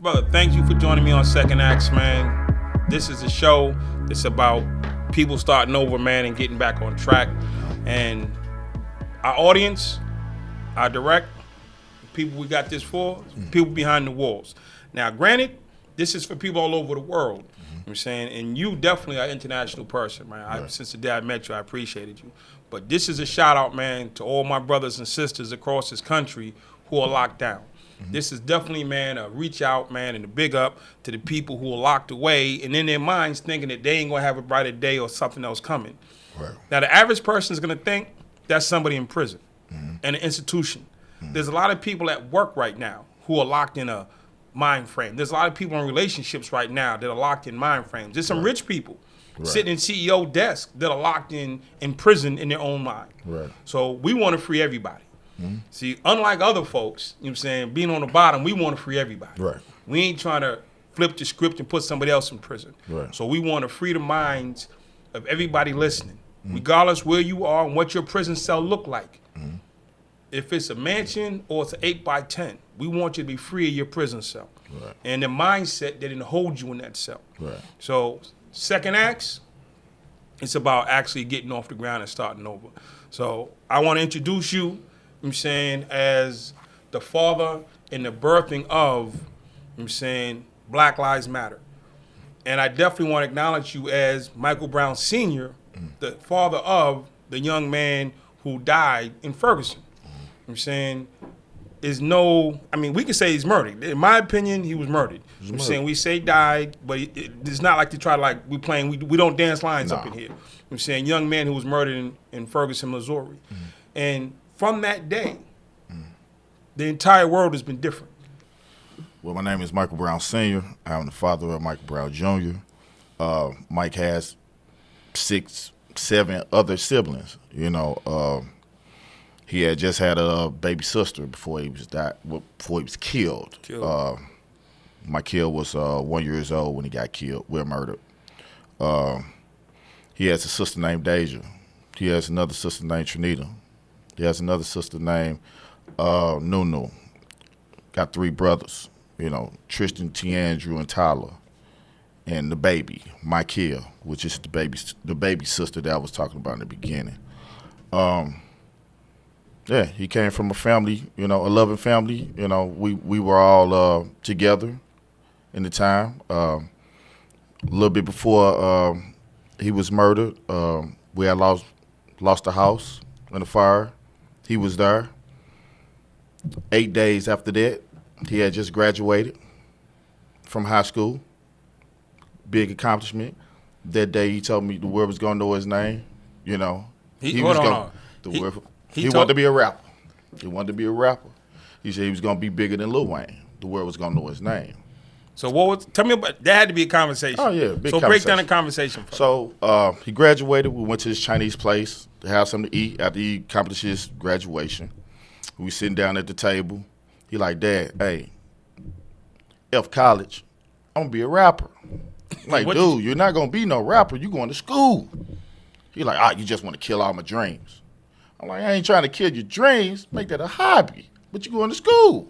Brother, thank you for joining me on Second Acts, man. This is a show that's about people starting over, man, and getting back on track. And our audience, our direct, people we got this for, people behind the walls. Now, granted, this is for people all over the world. You know what I'm saying? And you definitely are an international person, man. Since the day I met you, I appreciated you. But this is a shout out, man, to all my brothers and sisters across this country who are locked down. This is definitely, man, a reach out, man, and a big up to the people who are locked away and in their minds thinking that they ain't gonna have a brighter day or something else coming. Right. Now, the average person is gonna think that's somebody in prison and an institution. There's a lot of people at work right now who are locked in a mind frame. There's a lot of people in relationships right now that are locked in mind frames. There's some rich people sitting in CEO desks that are locked in prison in their own mind. Right. So we want to free everybody. See, unlike other folks, you know what I'm saying, being on the bottom, we want to free everybody. Right. We ain't trying to flip the script and put somebody else in prison. Right. So we want to free the minds of everybody listening, regardless where you are and what your prison cell look like. If it's a mansion or it's an 8x10, we want you to be free of your prison cell. Right. And the mindset that didn't hold you in that cell. Right. So Second Acts, it's about actually getting off the ground and starting over. So I want to introduce you, I'm saying, as the father and the birthing of, I'm saying, Black Lives Matter. And I definitely want to acknowledge you as Michael Brown Sr., the father of the young man who died in Ferguson. I'm saying, we can say he's murdered. In my opinion, he was murdered. I'm saying we say died, but it's not like to try to we don't dance lines up in here. I'm saying young man who was murdered in Ferguson, Missouri. And from that day, the entire world has been different. Well, my name is Michael Brown Sr. I'm the father of Michael Brown Jr. Mike has 6, 7 other siblings. You know, he had just had a baby sister before he was killed. Mike was 1 year old when he got killed. We're murdered. He has a sister named Deja. He has another sister named Trinita. He has another sister named Nunu. Got 3 brothers, you know, Tristan, Tiandrew, and Tyler. And the baby, Michael, which is the baby sister that I was talking about in the beginning. Yeah, he came from a family, you know, a loving family. You know, we were all together in the time. A little bit before he was murdered, we had lost the house in a fire. He was there. 8 days after that, he had just graduated from high school. Big accomplishment. That day, he told me the world was going to know his name. You know, He wanted to be a rapper. He wanted to be a rapper. He said he was going to be bigger than Lil Wayne. The world was going to know his name. So tell me about, that had to be a conversation. Oh, yeah, big So break down the conversation for me. So he graduated. We went to this Chinese place to have something to eat after he accomplished his graduation. We sitting down at the table. He like, Dad, hey, F college, I'm going to be a rapper. I'm like, dude, you're not going to be no rapper. You going to school. He like, you just want to kill all my dreams. I'm like, I ain't trying to kill your dreams. Make that a hobby. But you going to school.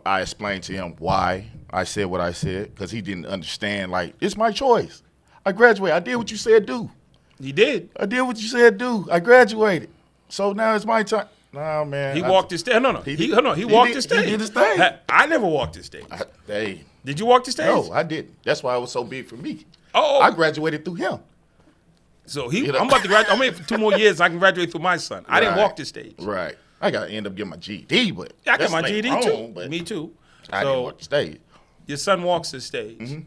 I explained to him why I said what I said, because he didn't understand, like, it's my choice. I graduated. I did what you said do. You did. I did what you said do. I graduated. So now it's my time. No, man. He walked the stage. No. He walked the stage. He did his thing. I never walked the stage. Hey. Did you walk the stage? No, I didn't. That's why it was so big for me. Oh. I graduated through him. So I'm about to graduate. I'm waiting for 2 more years so I can graduate through my son. I didn't walk the stage. Right. I got to end up getting my GED, but I got my GED too. Me too. I didn't walk the stage. Your son walks the stage.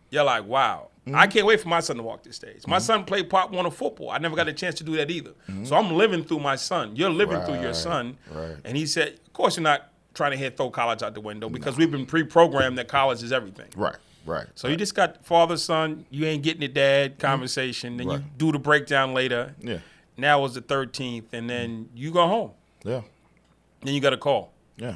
You're like, wow. I can't wait for my son to walk the stage. My son played Pop Warner football. I never got a chance to do that either. So I'm living through my son. You're living through your son. Right. And he said, of course you're not trying to throw college out the window because we've been pre-programmed that college is everything. Right. So you just got father, son, you ain't getting it, dad conversation. Then you do the breakdown later. Yeah. Now was the 13th, and then you go home. Yeah. Then you got a call. Yeah.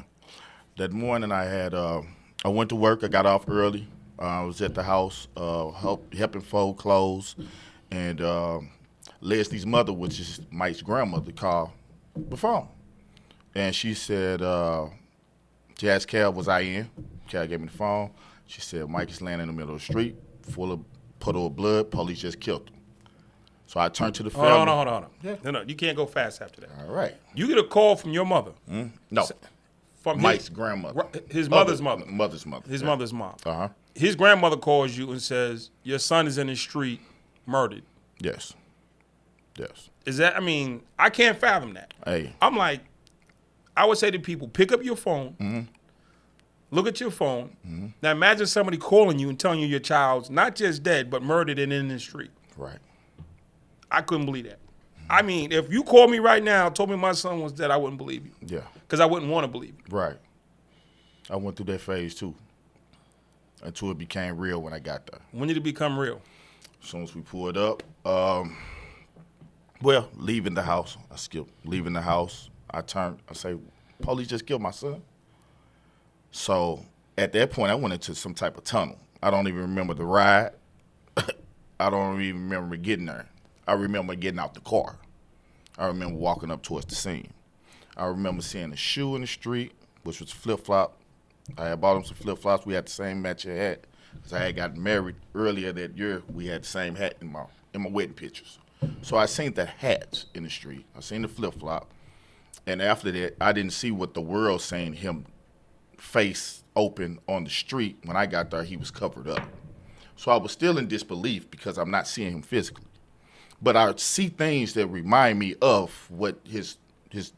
That morning I went to work. I got off early. I was at the house helping fold clothes. And Leslie's mother, which is Mike's grandmother, called the phone. And she said, She asked Cal, was I in? Cal gave me the phone. She said, Mike is laying in the middle of the street, full of puddle of blood. Police just killed him. So I turned to the family. Hold on. Yeah. No, you can't go fast after that. All right. You get a call from your mother. No, From Mike's grandmother. his mother's mother. Mother's mother. His mother's mom. Uh-huh. His grandmother calls you and says, your son is in the street, murdered. Yes. Yes. Is that, I mean, I can't fathom that. Hey. I'm like, I would say to people, pick up your phone, look at your phone. Now imagine somebody calling you and telling you your child's not just dead, but murdered and in the street. Right. I couldn't believe that. I mean, if you called me right now, told me my son was dead, I wouldn't believe you. Yeah. Because I wouldn't want to believe you. Right. I went through that phase too. Until it became real when I got there. When did it become real? As soon as we pulled up, leaving the house. I skipped. Leaving the house, I say, police just killed my son. So at that point, I went into some type of tunnel. I don't even remember the ride. I don't even remember getting there. I remember getting out the car. I remember walking up towards the scene. I remember seeing a shoe in the street, which was flip-flop. I had bought him some flip-flops. We had the same matching hat because I had gotten married earlier that year. We had the same hat in my wedding pictures. So I seen the hats in the street. I seen the flip-flop. And after that, I didn't see what the world seen him face open on the street. When I got there, he was covered up. So I was still in disbelief because I'm not seeing him physically. But I see things that remind me of what his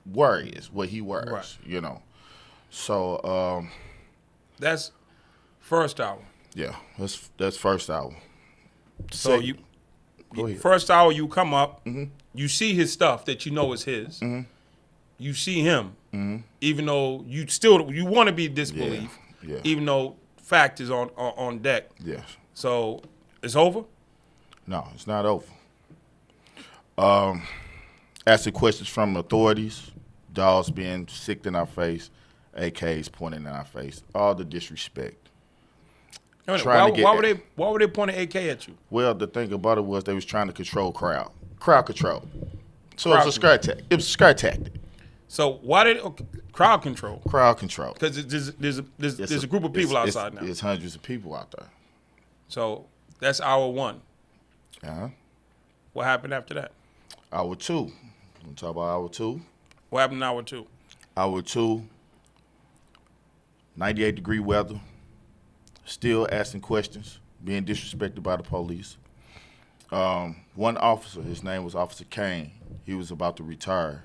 wear is, what he wears, Right. you know. So That's first hour. yeah, that's first hour. So Go ahead. first hour you come up, you see his stuff that you know is his. You see him, even though you want to be disbelief, Yeah. even though fact is on deck. Yes. So it's over. No, it's not over. Asking questions from authorities, dogs being sicked in our face, AKs pointing in our face, all the disrespect. Why were they pointing AK at you? Well, the thing about it was they was trying to control crowd control. So Crowd it was a scare tactic. It was a scare tactic. So why did crowd control? Crowd control. Because there's a group of people outside now. There's hundreds of people out there. So that's hour one. Uh-huh. What happened after that? Hour two. We'll talk about hour two. What happened in hour two? Hour two, 98-degree weather, still asking questions, being disrespected by the police. One officer, his name was Officer Kane, he was about to retire.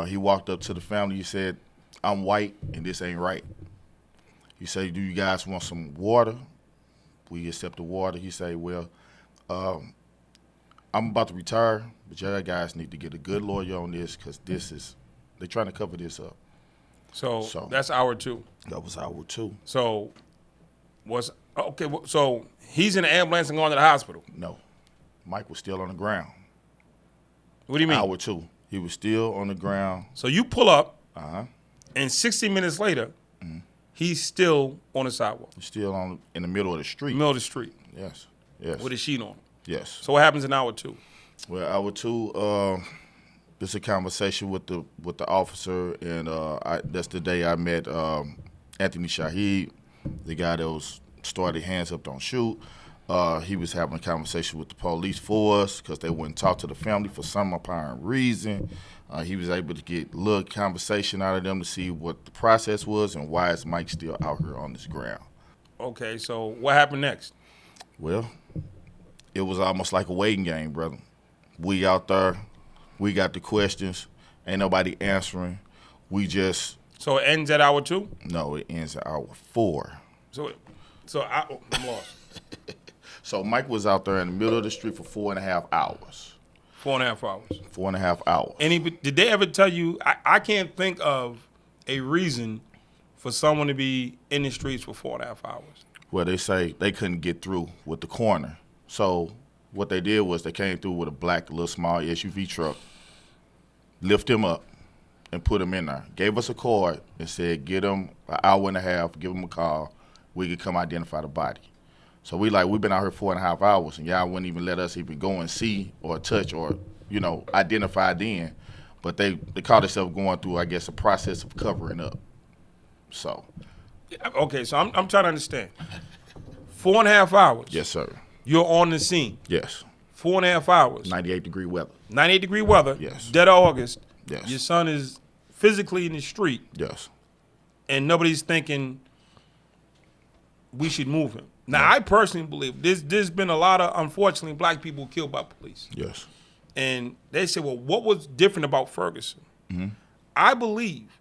He walked up to the family, he said, I'm white and this ain't right. He said, do you guys want some water? We accept the water. He said, well, I'm about to retire, but y'all guys need to get a good lawyer on this because they're trying to cover this up. So that's hour two. That was hour two. So so he's in the ambulance and going to the hospital. No. Mike was still on the ground. What do you mean? Hour two. He was still on the ground. So you pull up, Uh-huh. and 60 minutes later, he's still on the sidewalk, He's still in the middle of the street. middle of the street, Yes. Yes. with his sheet on. Yes. So what happens in hour two? Well, hour two, there's a conversation with the officer, and that's the day I met Anthony Shahid, the guy that started Hands Up Don't Shoot. He was having a conversation with the police for us because they wouldn't talk to the family for some apparent reason. He was able to get a little conversation out of them to see what the process was and why is Mike still out here on this ground. Okay, so what happened next? Well, it was almost like a waiting game, brother. We out there, we got the questions, ain't nobody answering. So it ends at hour two? No, it ends at hour 4. I'm lost. So Mike was out there in the middle of the street for 4.5 hours. 4.5 hours. 4.5 hours. And did they ever tell you, I can't think of a reason for someone to be in the streets for 4.5 hours. Well, they say they couldn't get through with the coroner. So what they did was they came through with a black little small SUV truck, lift him up, and put him in there. Gave us a card and said, get him an hour and a half, give him a call. We could come identify the body. So we've been out here 4.5 hours, and y'all wouldn't even let us even go and see or touch or, identify then. But they caught themselves going through, I guess, a process of covering up. So, Okay, so I'm trying to understand. 4.5 hours. yes, sir. You're on the scene. Yes. 4.5 hours. 98-degree weather. 98-degree weather. Yes. Dead of August. Yes. Your son is physically in the street, Yes. and nobody's thinking we should move him. Now, I personally believe there's been a lot of, unfortunately, black people killed by police. Yes. And they say, well, what was different about Ferguson? Mm-hmm. I believe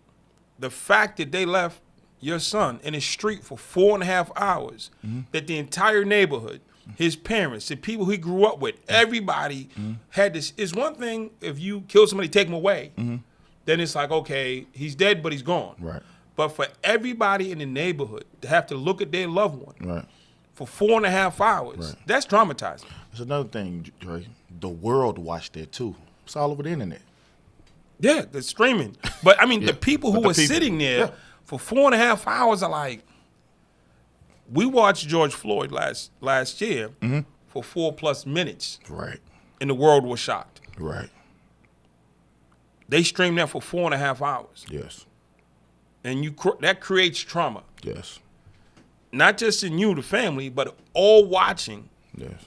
the fact that they left your son in the street for 4.5 hours, Mm-hmm. that the entire neighborhood, his parents, the people he grew up with, everybody had this. It's one thing if you kill somebody, take him away, then it's like, okay, he's dead, but he's gone. Right. But for everybody in the neighborhood to have to look at their loved one Right. for 4.5 hours, Right. that's traumatizing. That's another thing, Dre. The world watched that too. It's all over the internet. Yeah, the streaming. But I mean, Yeah. the people But who the were people- sitting there yeah. for 4.5 hours are like, we watched George Floyd last year for 4+ minutes, Right. and the world was shocked. Right. They streamed that for 4.5 hours, Yes. and that creates trauma, Yes. not just in you, the family, but all watching. Yes.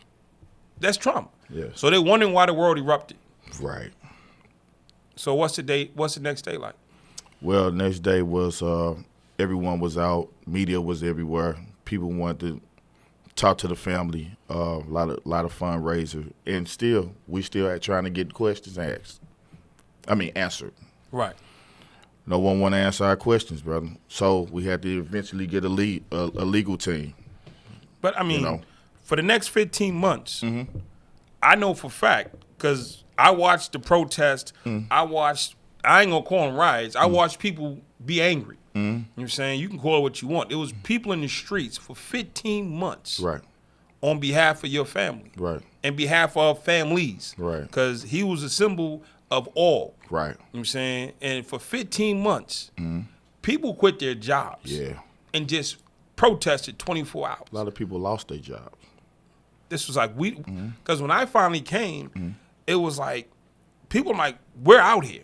That's trauma. Yes. So they're wondering why the world erupted. Right. So what's the next day like? Well, next day was everyone was out, media was everywhere. People wanted to talk to the family. A lot of fundraiser, and we still are trying to get questions answered. Right. No one want to answer our questions, brother. So we had to eventually get a legal team. But I mean, know. for the next 15 months, I know for fact, because I watched the protest. I ain't gonna call them riots. I watched people be angry. You know what I'm saying? You can call it what you want. It was people in the streets for 15 months Right. on behalf of your family. Right. And behalf of families. Right. Because he was a symbol of all. Right. You know what I'm saying? And for 15 months, people quit their jobs. Yeah. And just protested 24 hours. A lot of people lost their jobs. This was like, because when I finally came, it was like, people were like, we're out here.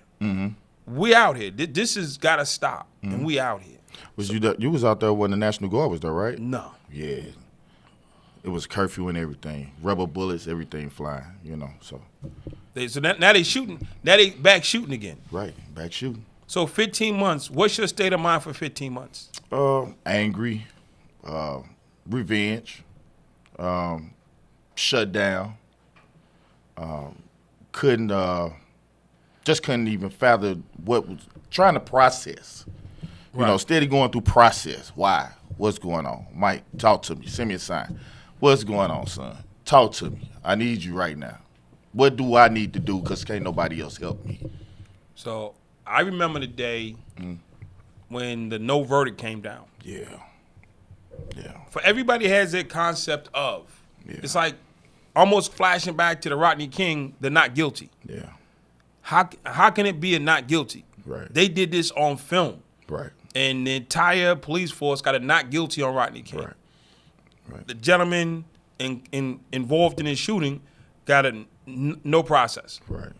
We out here. This has got to stop. And we out here. Was you was out there when the National Guard was there, right? No. Yeah. It was curfew and everything. Rubber bullets, everything flying, so. So now they shooting. Now they back shooting again. Right. Back shooting. So 15 months. What's your state of mind for 15 months? Angry, revenge, shut down, couldn't even fathom what was trying to process. Steady going through process. Why? What's going on? Mike, talk to me. Send me a sign. What's going on, son? Talk to me. I need you right now. What do I need to do? Because can't nobody else help me. So I remember the day when the no verdict came down. Yeah. Yeah. For everybody has that concept of, Yeah. it's like almost flashing back to the Rodney King, the not guilty. Yeah. How can it be a not guilty? Right. They did this on film. Right. And the entire police force got a not guilty on Rodney King. Right. Right. The gentleman involved in his shooting got no process. Right.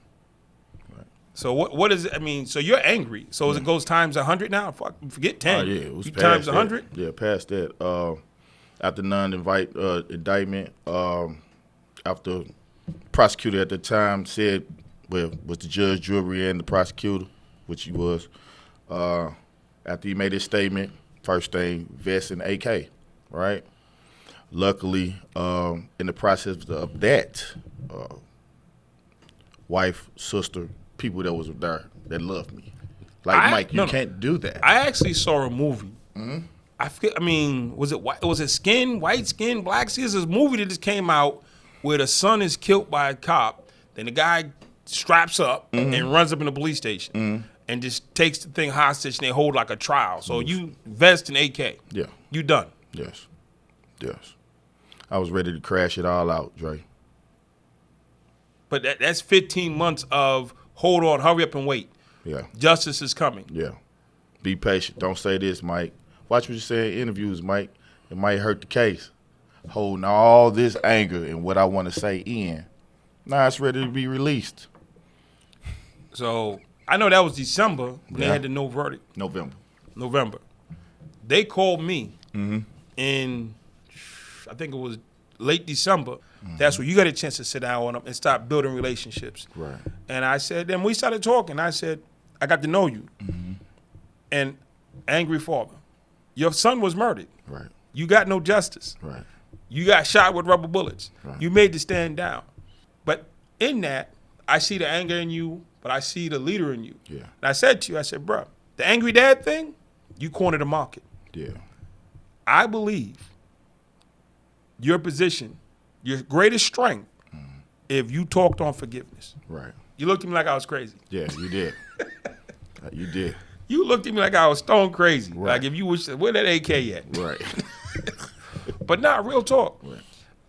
So what is it? I mean, so you're angry. So as it goes times 100 now? Forget 10. Yeah, it was you past times that. 100? Yeah, past that. After indictment, after prosecutor at the time said, was the judge, jury, and the prosecutor, which he was. After he made his statement, first thing, vest and AK, right? Luckily, in the process of that, wife, sister, people that was there that loved me. Like, Mike, you can't do that. I actually saw a movie. I mean, was it white skin, black skin? There's this movie that just came out where the son is killed by a cop. Then the guy straps up and runs up in the police station and just takes the thing hostage and they hold like a trial. So you vest an AK. Yeah. You done. Yes. Yes. I was ready to crash it all out, Dre. But that's 15 months of hold on, hurry up and wait. Yeah. Justice is coming. Yeah. Be patient. Don't say this, Mike. Watch what you say in interviews, Mike. It might hurt the case. Holding all this anger and what I want to say in. Now it's ready to be released. So I know that was December when they Yeah. had the no verdict. November. They called me in, I think it was late December. That's where you got a chance to sit down with them and start building relationships. Right. And I said, then we started talking. I said, I got to know you. And angry father, your son was murdered. Right. You got no justice. Right. You got shot with rubber bullets. Right. You made the stand down. But in that, I see the anger in you, but I see the leader in you. Yeah. And I said to you, I said, bro, the angry dad thing, you cornered the market. Yeah. I believe your position, your greatest strength, if you talked on forgiveness. Right. You looked at me like I was crazy. Yeah, you did. You did. You looked at me like I was stone crazy. Right. Like if you was, where that AK at? Right. But not real talk.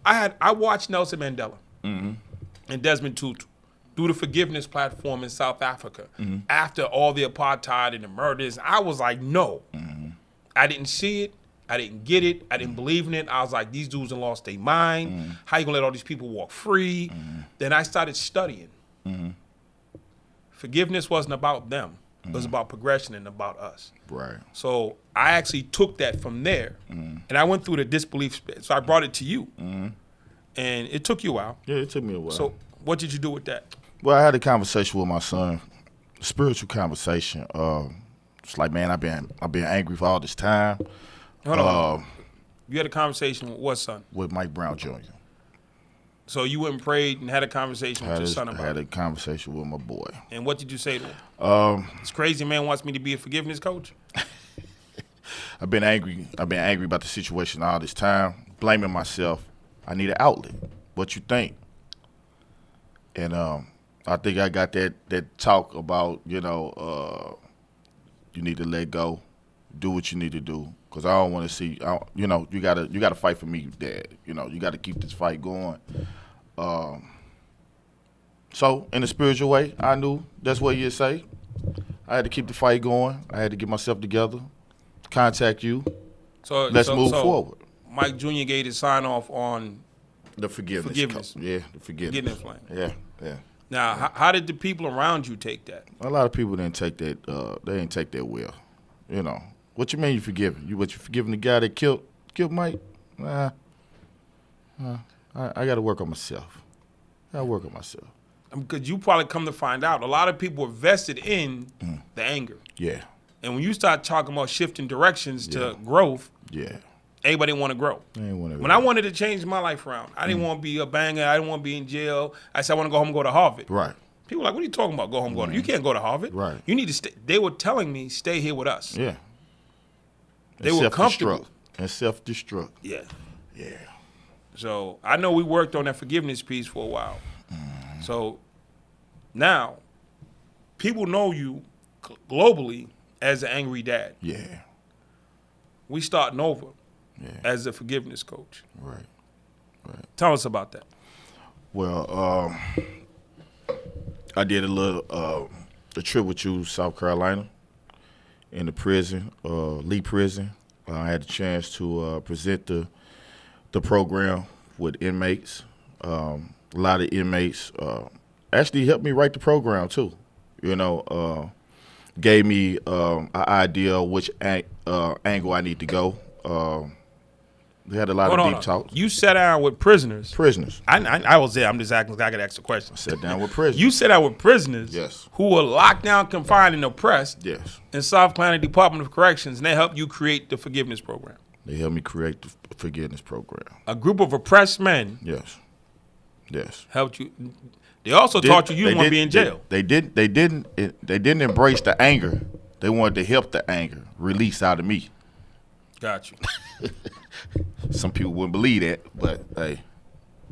Right. I watched Nelson Mandela and Desmond Tutu do the forgiveness platform in South Africa after all the apartheid and the murders. I was like, no. I didn't see it. I didn't get it. I didn't believe in it. I was like, these dudes have lost their mind. How you gonna let all these people walk free? Then I started studying. Forgiveness wasn't about them. It was about progression and about us. Right. So I actually took that from there, and I went through the disbelief space. So I brought it to you, and it took you a while. Yeah, it took me a while. So what did you do with that? Well, I had a conversation with my son, a spiritual conversation. It's like, man, I've been angry for all this time. Hold on. You had a conversation with what son? With Mike Brown Jr. So you went and prayed and had a conversation with your son I about had it. a conversation with my boy. And what did you say to him? This crazy man wants me to be a forgiveness coach? I've been angry. I've been angry about the situation all this time, blaming myself. I need an outlet. What you think? And I think I got that talk about, you need to let go, do what you need to do, because I don't want to see. You gotta fight for me, Dad. You got to keep this fight going. So in a spiritual way, I knew that's what you'd say. I had to keep the fight going. I had to get myself together, contact you. So Let's move forward. Mike Jr. gave his sign off on The forgiveness. Yeah, the forgiveness. forgiveness plan. Yeah. Now, how did the people around you take that? A lot of people didn't take that. They didn't take that well. What you mean you forgiving? You forgiving the guy that killed Mike? Nah. I got to work on myself. Because you probably come to find out, a lot of people are vested in the anger. Yeah. And when you start talking about shifting directions to growth, Yeah. everybody want to grow. When I wanted to change my life around, I didn't want to be a banger. I didn't want to be in jail. I said I want to go home and go to Harvard. Right. People were like, what are you talking about? Go home, go to. You can't go to Harvard. Right. You need to stay. They were telling me, stay here with us. Yeah. They were comfortable. And self-destruct. Yeah. Yeah. So I know we worked on that forgiveness piece for a while. So now people know you globally as an angry dad. Yeah. We starting over Yeah. as a forgiveness coach. Right. Tell us about that. Well, I did a trip with you to South Carolina in the prison, Lee Prison. I had the chance to present the program with inmates. A lot of inmates actually helped me write the program too. Gave me an idea of which angle I need to go. They had a lot of deep talks. You sat down with prisoners. Prisoners. I was there. I'm just acting like I could ask a question. Sat down with prisoners. You sat down with prisoners Yes. who were locked down, confined, and oppressed Yes. in South Carolina Department of Corrections, and they helped you create the forgiveness program. They helped me create the forgiveness program. A group of oppressed men Yes. Yes. helped you. They also taught you didn't want to be in jail. They didn't embrace the anger. They wanted to help the anger release out of me. Got you. Some people wouldn't believe that, but hey.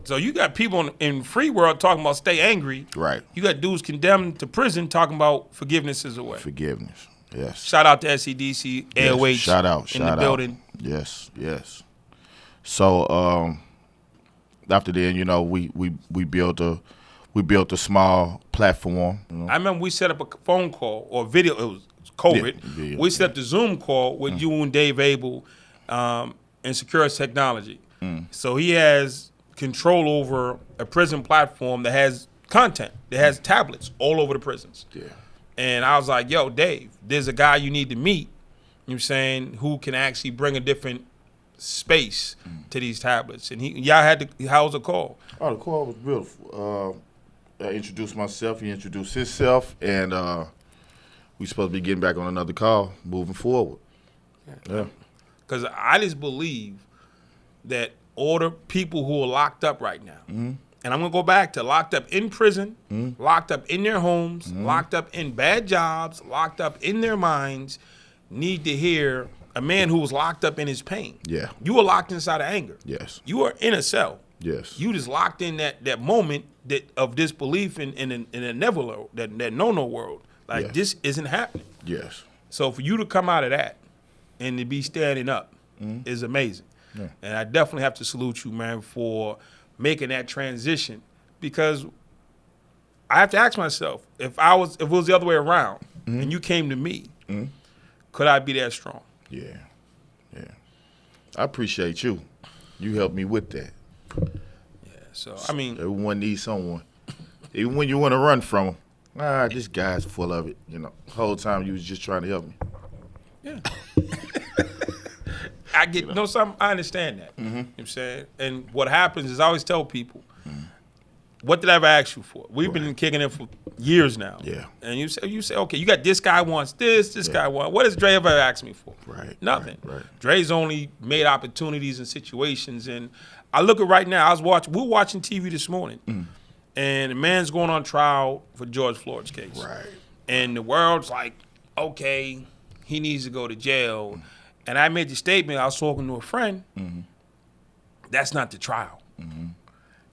So you got people in free world talking about stay angry. Right. You got dudes condemned to prison talking about forgiveness is a way. Forgiveness. Yes. Shout out to SCDC, AOH. Yes. Shout out. in the building. Yes. So after then, we built a small platform. I remember we set up a phone call or video. It was COVID. Video, we set up the Zoom call with you and Dave Abel and Securus Technology. So he has control over a prison platform that has content, that has tablets all over the prisons. Yeah. And I was like, yo, Dave, there's a guy you need to meet what I'm saying, who can actually bring a different space to these tablets. And y'all had to, how was the call? Oh, the call was beautiful. I introduced myself. He introduced himself, and we supposed to be getting back on another call, moving forward. Yeah. Because I just believe that all the people who are locked up right now, and I'm going to go back to locked up in prison, locked up in their homes, locked up in bad jobs, locked up in their minds, need to hear a man who was locked up in his pain. Yeah. You were locked inside of anger. Yes. You are in a cell. Yes. You just locked in that moment of disbelief in a never world, that no world. Like, Yes. this isn't happening. Yes. So for you to come out of that and to be standing up is amazing. Yeah. And I definitely have to salute you, man, for making that transition, because I have to ask myself, if it was the other way around and you came to me, could I be that strong? Yeah. Yeah. I appreciate you. You helped me with that. Yeah. So I mean, Everyone needs someone. Even when you want to run from them, this guy's full of it. You know, the whole time you was just trying to help me. yeah. I get something. I understand that. You know what I'm saying? And what happens is I always tell people, what did I ever ask you for? We've been kicking it for years now. Yeah. And you say, okay, you got this guy wants this guy wants. What has Dre ever asked me for? Right. Nothing. Right. Dre's only made opportunities and situations. And I look at right now, we were watching TV this morning, and the man's going on trial for George Floyd's case. Right. And the world's like, okay, he needs to go to jail. And I made the statement, I was talking to a friend, that's not the trial.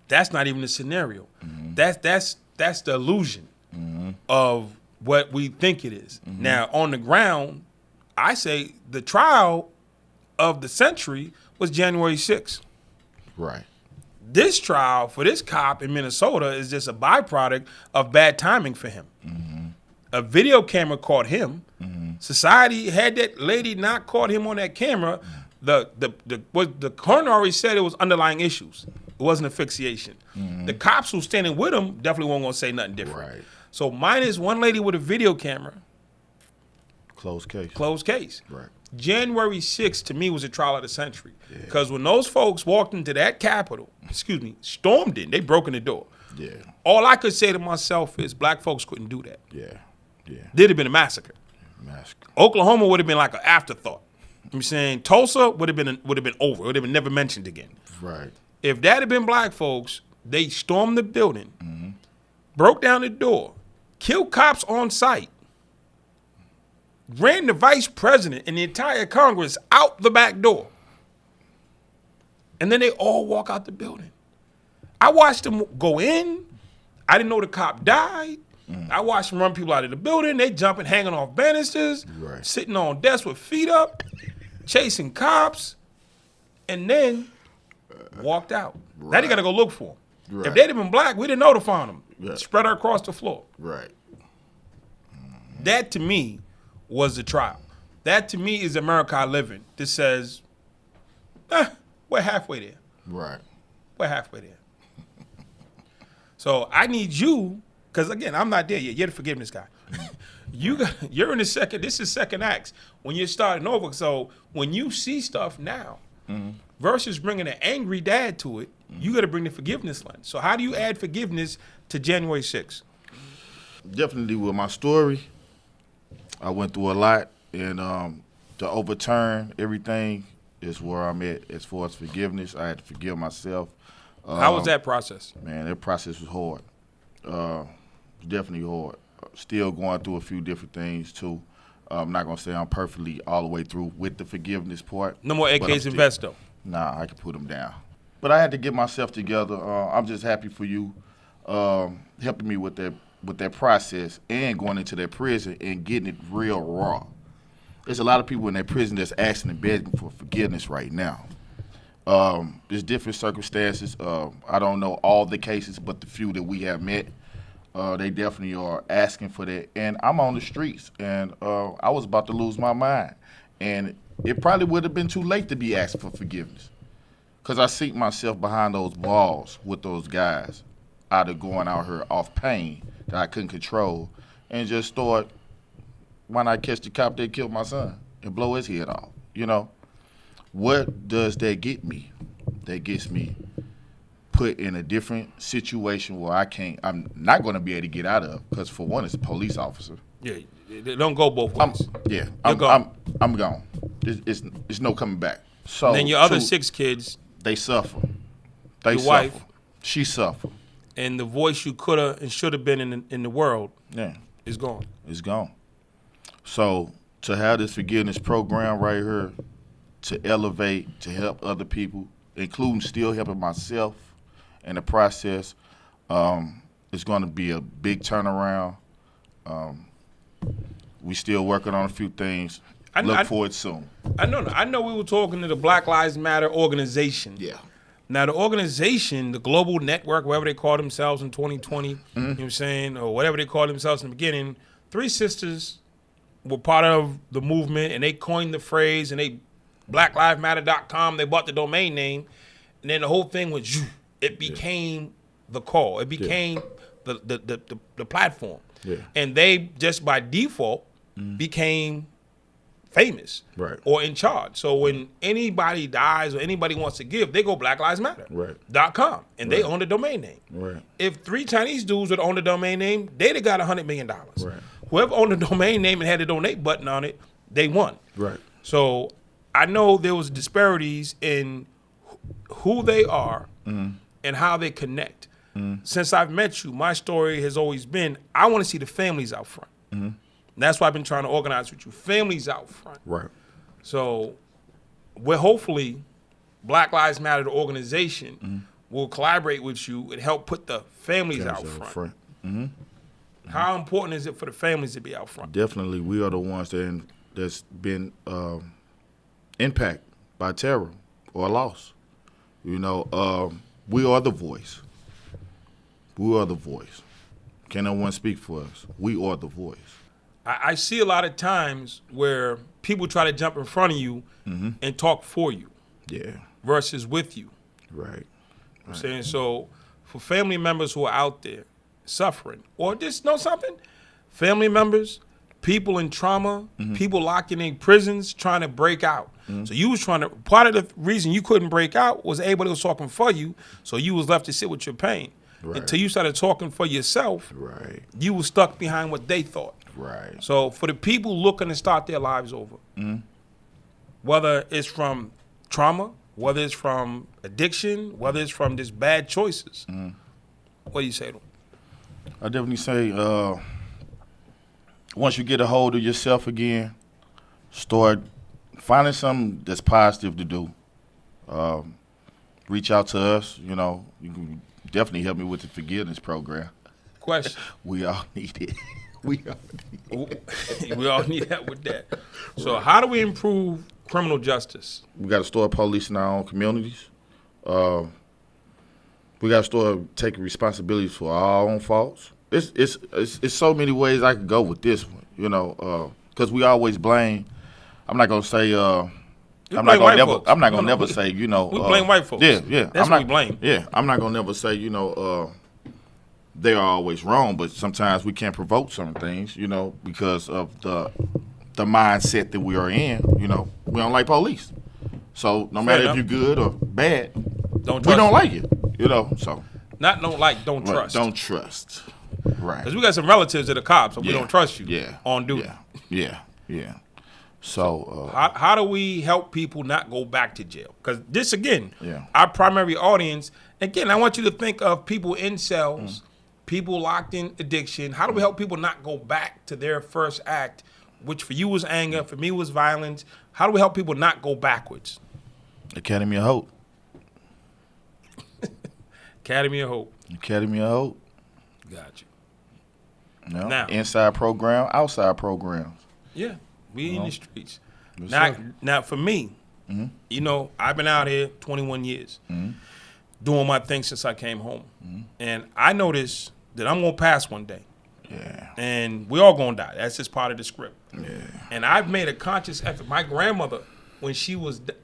That's not even the scenario. That's the illusion of what we think it is. Now, on the ground, I say the trial of the century was January 6th. Right. This trial for this cop in Minnesota is just a byproduct of bad timing for him. A video camera caught him. Society had that lady not caught him on that camera. The coroner already said it was underlying issues. It wasn't asphyxiation. The cops who standing with him definitely weren't going to say nothing different. Right. So minus one lady with a video camera, Closed case. closed case. Right. January 6th to me was a trial of the century. Because when those folks walked into that Capitol, stormed in, they broke in the door. Yeah. All I could say to myself is black folks couldn't do that. Yeah. Yeah. There'd have been a massacre. Massacre. Oklahoma would have been like an afterthought. I'm saying Tulsa would have been over. It would have been never mentioned again. Right. If that had been black folks, they stormed the building, broke down the door, killed cops on sight, ran the vice president and the entire Congress out the back door, and then they all walk out the building. I watched them go in. I didn't know the cop died. I watched them run people out of the building. They jumping, hanging off banisters, Right. sitting on desks with feet up, chasing cops, and then walked out. Now they got to go look for them. Right. If they'd have been black, we'd have known to find them. Yeah. Spread her across the floor. Right. That to me was the trial. That to me is America I live in. That says, we're halfway there. Right. We're halfway there. So I need you, because again, I'm not there yet. You're the forgiveness guy. You're in the second. This is second acts when you're starting over. So when you see stuff now, versus bringing an angry dad to it, you got to bring the forgiveness lens. So how do you add forgiveness to January 6th? Definitely with my story, I went through a lot, and to overturn everything is where I'm at as far as forgiveness. I had to forgive myself. How was that process? Man, that process was hard. Definitely hard. Still going through a few different things too. I'm not gonna say I'm perfectly all the way through with the forgiveness part. No more but I'm AKs still- invest though. Nah, I can put them down. But I had to get myself together. I'm just happy for you helping me with that process and going into that prison and getting it real raw. There's a lot of people in that prison that's asking and begging for forgiveness right now. There's different circumstances. I don't know all the cases, but the few that we have met, they definitely are asking for that. And I'm on the streets, and I was about to lose my mind. And it probably would have been too late to be asking for forgiveness, because I see myself behind those walls with those guys out of going out here off pain that I couldn't control, and just thought, why not catch the cop that killed my son? and blow his head off. You know, what does that get me? That gets me put in a different situation where I'm not going to be able to get out of, because for one, it's a police officer. Yeah, they don't go both ways. I'm gone. I'm gone. It's no coming back. So And then your other 6 kids, they suffer. They your suffer. wife. She suffer. and the voice you coulda and shoulda been in the world Yeah, is gone. it's gone. So to have this forgiveness program right here, to elevate, to help other people, including still helping myself in the process, it's going to be a big turnaround. We still working on a few things. Look for it soon. I know we were talking to the Black Lives Matter organization. Yeah. Now, the organization, the global network, whatever they call themselves in 2020, you know what I'm saying, or whatever they called themselves in the beginning, 3 sisters were part of the movement, and they coined the phrase, and they, blacklivesmatter.com, they bought the domain name, and then the whole thing was, it became the call. It became the platform. Yeah. And they, just by default, became famous, Right. or in charge. So when anybody dies or anybody wants to give, they go blacklivesmatter.com, and they own the domain name. Right. If 3 Chinese dudes would own the domain name, they'd have got $100 million. Right. Whoever owned the domain name and had the donate button on it, they won. Right. So I know there was disparities in who they are and how they connect. Since I've met you, my story has always been, I want to see the families out front. And that's why I've been trying to organize with you. Families out front. Right. So we're hopefully, Black Lives Matter, the organization, will collaborate with you and help put the families out front. How important is it for the families to be out front? Definitely, we are the ones that's been impacted by terror or loss. You know, we are the voice. We are the voice. Can no one speak for us? We are the voice. I see a lot of times where people try to jump in front of you and talk for you Yeah. versus with you. Right. I'm saying, so for family members who are out there suffering, or just know something, family members, people in trauma, people locked in prisons trying to break out. So you was trying to, part of the reason you couldn't break out was everybody was talking for you, so you was left to sit with your pain. Right. Until you started talking for yourself, Right. you was stuck behind what they thought. Right. So for the people looking to start their lives over, whether it's from trauma, whether it's from addiction, whether it's from just bad choices, what do you say to them? I definitely say, once you get a hold of yourself again, start finding something that's positive to do. Reach out to us. You know, you can definitely help me with the forgiveness program. Question. We all need it. We all need it. We all need help with that. So how do we improve criminal justice? We got to start policing our own communities. We got to start taking responsibilities for our own faults. It's so many ways I could go with this one, you know, because we always blame. I'm not gonna say. I'm not gonna never say, you know. We blame white folks. Yeah. That's what we blame. Yeah, I'm not gonna never say, you know, they are always wrong, but sometimes we can't provoke certain things, you know, because of the mindset that we are in. You know, we don't like police, so no matter if you're good or bad, we don't like it. You know, so don't trust. Don't trust. Right. Because we got some relatives that are cops, so we don't trust you. Yeah. On duty. Yeah. So how do we help people not go back to jail? Because this, again, Yeah. our primary audience, again, I want you to think of people in cells, people locked in addiction. How do we help people not go back to their first act, which for you was anger, for me was violence? How do we help people not go backwards? Academy of Hope. Academy of Hope. Academy of Hope. Got you. You know, Now- inside program, outside programs. Yeah, we in the streets. Yes, Now, sir. now for me, you know, I've been out here 21 years, doing my thing since I came home. And I noticed that I'm going to pass one day. Yeah. And we all going to die. That's just part of the script. Yeah. And I've made a conscious effort. My grandmother, when she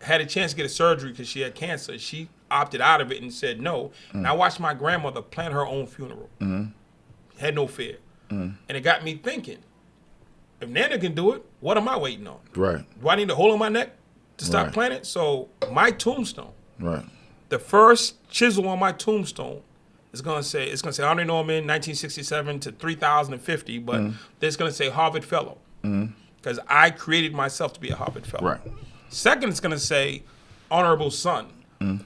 had a chance to get a surgery because she had cancer, she opted out of it and said no. And I watched my grandmother plan her own funeral. Had no fear. And it got me thinking, if Nana can do it, what am I waiting on? Right. Do I need a hole in my neck to stop Right. playing it? So my tombstone, Right. the first chisel on my tombstone is gonna say Andre Norman, 1967 to 3050, but it's gonna say Harvard Fellow because I created myself to be a Harvard Fellow. Right. Second, it's gonna say Honorable Son.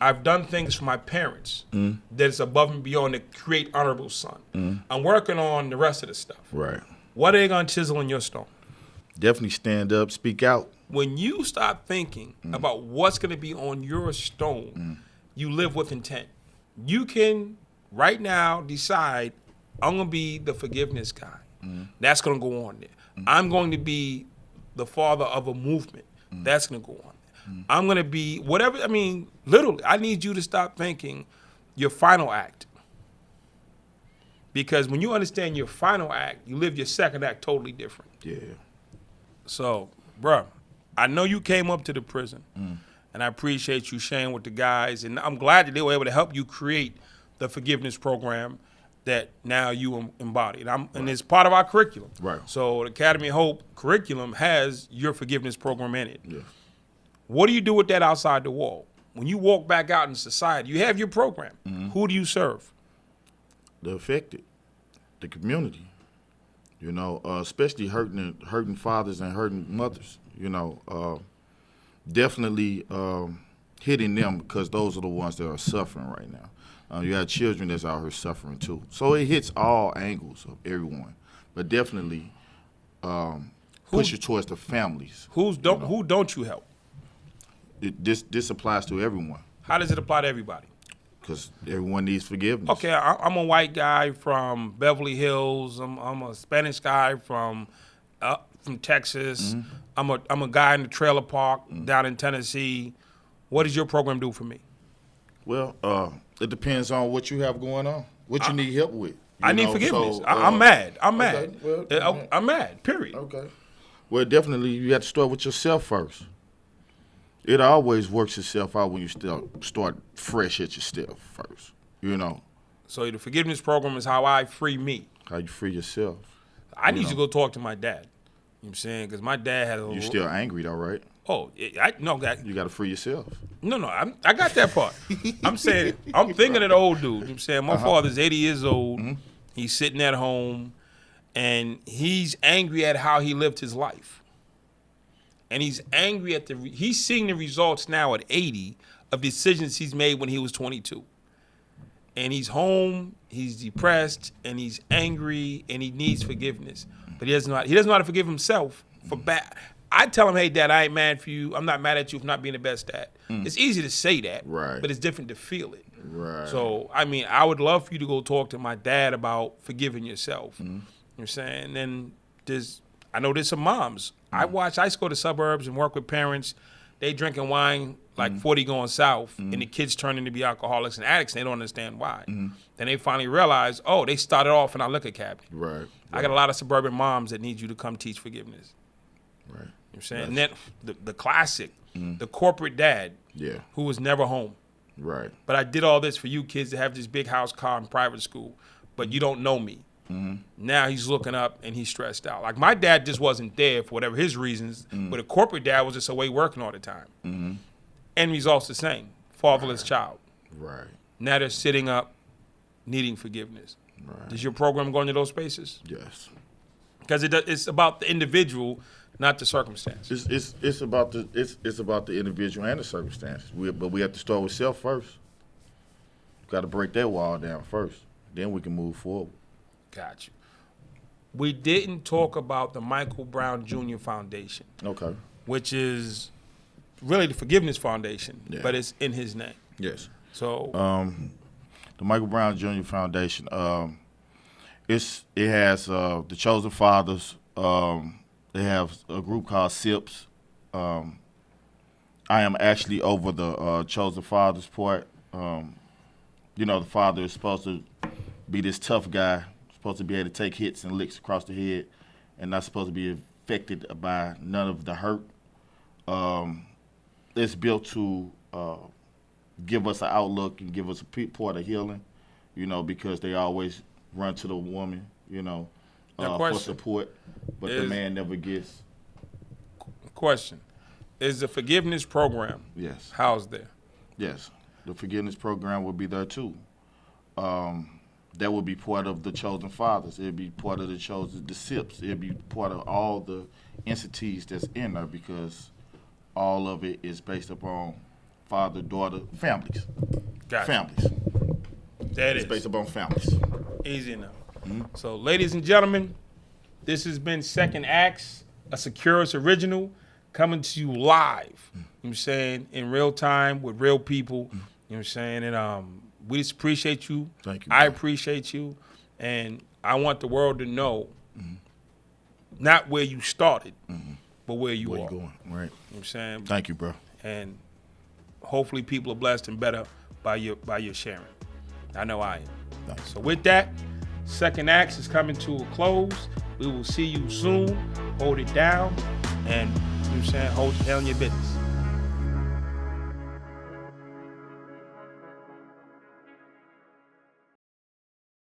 I've done things for my parents that is above and beyond to create Honorable Son. I'm working on the rest of the stuff. Right. What are they gonna chisel in your stone? Definitely stand up, speak out. When you start thinking about what's going to be on your stone, you live with intent. You can right now decide, I'm going to be the forgiveness guy. That's going to go on there. I'm going to be the father of a movement. That's going to go on there. I'm going to be whatever. I mean, literally, I need you to stop thinking your final act. Because when you understand your final act, you live your second act totally different. Yeah. So, bruh, I know you came up to the prison, and I appreciate you sharing with the guys, and I'm glad that they were able to help you create the forgiveness program that now you embody. And it's part of our curriculum. Right. So the Academy of Hope curriculum has your forgiveness program in it. Yeah. What do you do with that outside the wall? When you walk back out in society, you have your program. Who do you serve? The affected, the community. You know, especially hurting fathers and hurting mothers. You know, definitely hitting them because those are the ones that are suffering right now. You have children that's out here suffering too. So it hits all angles of everyone, but definitely push it towards the families. Who don't you help? This applies to everyone How does it apply to everybody? because everyone needs forgiveness. Okay, I'm a white guy from Beverly Hills. I'm a Spanish guy from Texas. I'm a guy in the trailer park down in Tennessee. What does your program do for me? Well, it depends on what you have going on, what you need help with. I need forgiveness. I'm mad. I'm mad. well, I'm mad. Period. Okay. Well, definitely you have to start with yourself first. It always works itself out when you start fresh at yourself first. You know, So the forgiveness program is how I free me. how you free yourself. I need to go talk to my dad. You know what I'm saying? Because my dad had a You still angry though, right? You got to free yourself. No, I got that part. I'm saying, I'm thinking of the old dude. You know what I'm saying? My father's 80 years old. He's sitting at home, and he's angry at how he lived his life. And he's angry at he's seeing the results now at 80 of decisions he's made when he was 22. And he's home, he's depressed, and he's angry, and he needs forgiveness. But he doesn't know how to forgive himself for bad. I tell him, hey, Dad, I ain't mad for you. I'm not mad at you for not being the best dad. It's easy to say that, Right. but it's different to feel it. Right. So, I mean, I would love for you to go talk to my dad about forgiving yourself. You know what I'm saying? And then I know there's some moms. I used to go to suburbs and work with parents. They drinking wine like 40 going south, and the kids turning to be alcoholics and addicts, and they don't understand why. Then they finally realize, oh, they started off in our liquor cabinet. Right. I got a lot of suburban moms that need you to come teach forgiveness. Right. You know what I'm saying? And then the classic, the corporate dad Yeah. who was never home. Right. But I did all this for you kids to have this big house, car, and private school, but you don't know me. Now he's looking up and he's stressed out. Like my dad just wasn't there for whatever his reasons, but a corporate dad was just away working all the time. End result's the same, fatherless child. Right. Now they're sitting up, needing forgiveness. Right. Does your program go into those spaces? Yes. Because it's about the individual, not the circumstance. It's about the individual and the circumstances. But we have to start with self first. Got to break that wall down first. Then we can move forward. Got you. We didn't talk about the Michael Brown Jr. Foundation, Okay. which which is really the Forgiveness Foundation, Yeah. but it's in his name. Yes. So The Michael Brown Jr. Foundation. It has the Chosen Fathers. They have a group called SIPS. I am actually over the Chosen Fathers part. You know, the father is supposed to be this tough guy, supposed to be able to take hits and licks across the head, and not supposed to be affected by none of the hurt. It's built to give us an outlook and give us a part of healing, you know, because they always run to the woman, you know. Now, for question. support, but the Is- man never gets. Question. Is the forgiveness program Yes, housed there? yes. The forgiveness program will be there too. That will be part of the Chosen Fathers. It'll be part of the SIPs. It'll be part of all the entities that's in there because all of it is based upon father, daughter, families. Gotcha. Families. That It's is based upon families. easy enough. So, ladies and gentlemen, this has been Second Acts, a Securus original, coming to you live. You know what I'm saying, in real time with real people. You know what I'm saying, and we just appreciate you. Thank you, I bro. appreciate you, and I want the world to know not where you started, but where you Where are. you going? Right. You know what I'm saying, Thank you, bro. and hopefully people are blessed and better by your sharing. I know I am. Thanks. So with that, Second Acts is coming to a close. We will see you soon. Hold it down, and you know what I'm saying, hold your business.